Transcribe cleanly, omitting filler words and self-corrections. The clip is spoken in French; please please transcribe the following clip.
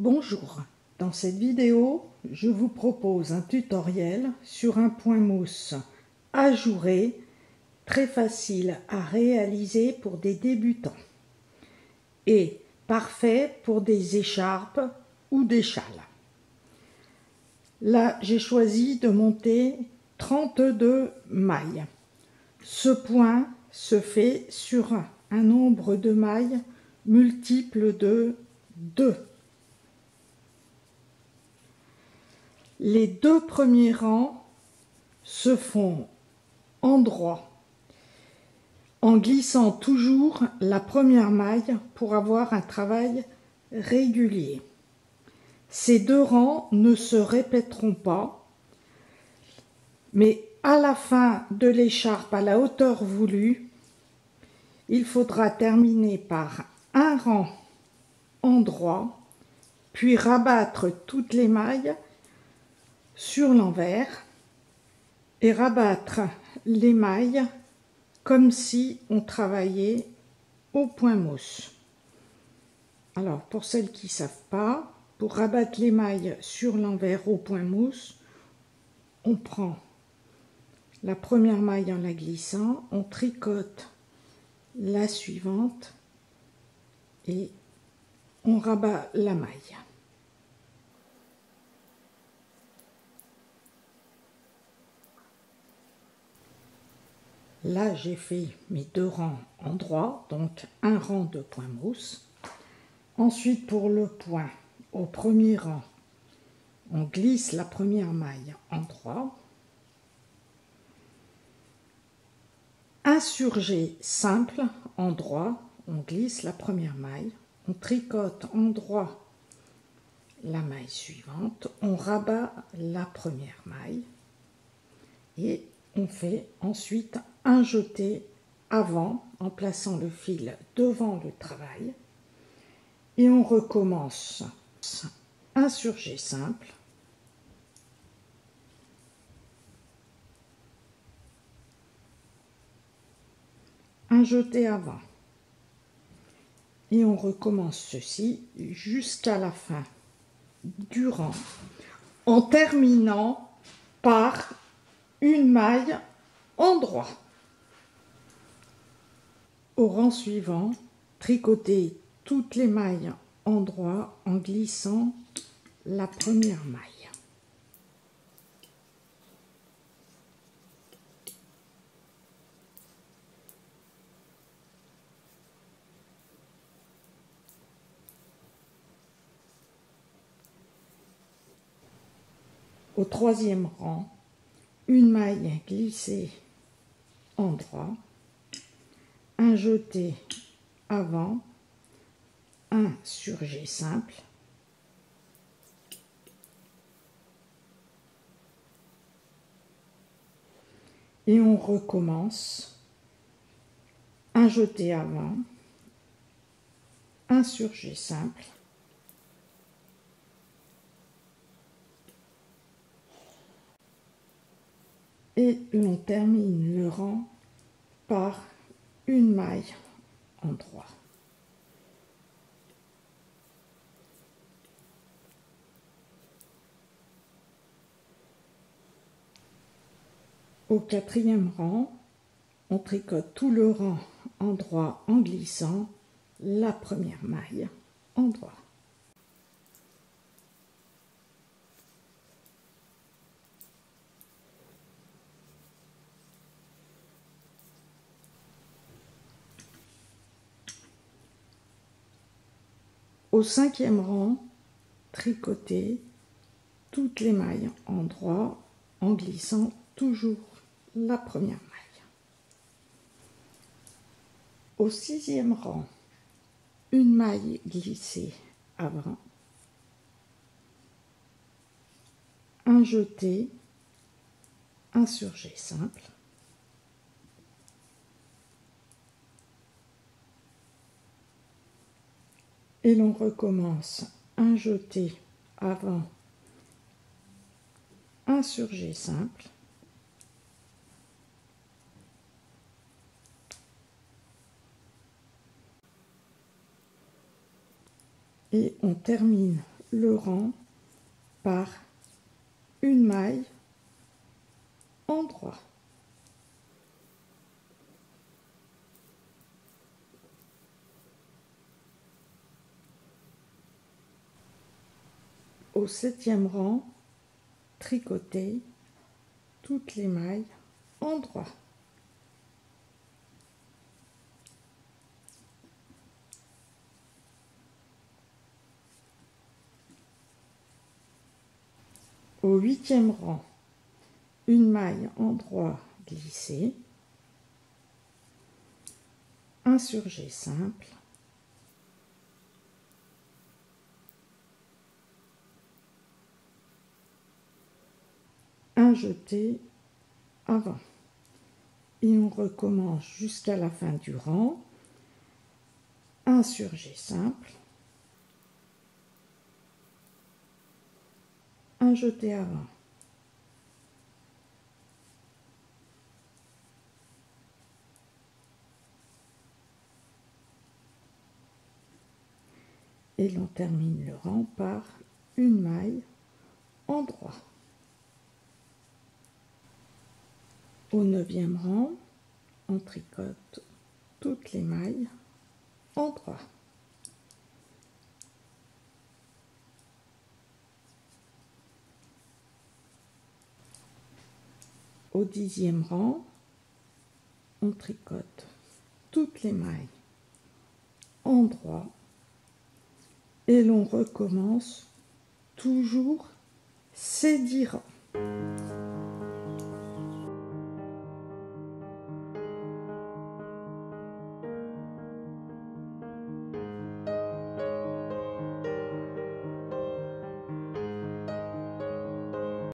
Bonjour, dans cette vidéo, je vous propose un tutoriel sur un point mousse ajouré, très facile à réaliser pour des débutants et parfait pour des écharpes ou des châles. Là, j'ai choisi de monter 32 mailles. Ce point se fait sur un nombre de mailles multiple de 2. Les deux premiers rangs se font en droit, en glissant toujours la première maille pour avoir un travail régulier. Ces deux rangs ne se répéteront pas, mais à la fin de l'écharpe à la hauteur voulue, il faudra terminer par un rang en droit, puis rabattre toutes les mailles sur l'envers et rabattre les mailles comme si on travaillait au point mousse. Alors pour celles qui ne savent pas, pour rabattre les mailles sur l'envers au point mousse, on prend la première maille en la glissant, on tricote la suivante et on rabat la maille. Là, j'ai fait mes deux rangs en droit, donc un rang de point mousse. Ensuite, pour le point, au premier rang, on glisse la première maille en droit. Insurgé simple en droit, on glisse la première maille. On tricote en droit la maille suivante. On rabat la première maille. Et on fait ensuite un jeté avant en plaçant le fil devant le travail et on recommence un surjet simple, un jeté avant et on recommence ceci jusqu'à la fin du rang en terminant par une maille en droit. Au rang suivant, tricotez toutes les mailles en droit en glissant la première maille. Au troisième rang, une maille glissée en droit, un jeté avant, un surjet simple, et on recommence un jeté avant, un surjet simple, et l'on termine le rang par une maille en droit. Au quatrième rang, on tricote tout le rang en droit en glissant la première maille en droit. Au cinquième rang, tricotez toutes les mailles en droit en glissant toujours la première maille. Au sixième rang, une maille glissée avant, un jeté, un surjet simple, et l'on recommence un jeté avant, un surjet simple, et on termine le rang par une maille en droit. Au 7e rang, tricoter toutes les mailles en droit. Au 8e rang, une maille en droit glissée, un surjet simple, un jeté avant. Et on recommence jusqu'à la fin du rang, un surjet simple, un jeté avant. Et l'on termine le rang par une maille en droit. Au 9e rang, on tricote toutes les mailles en droit. Au 10e rang, on tricote toutes les mailles en droit et l'on recommence toujours ces 10 rangs.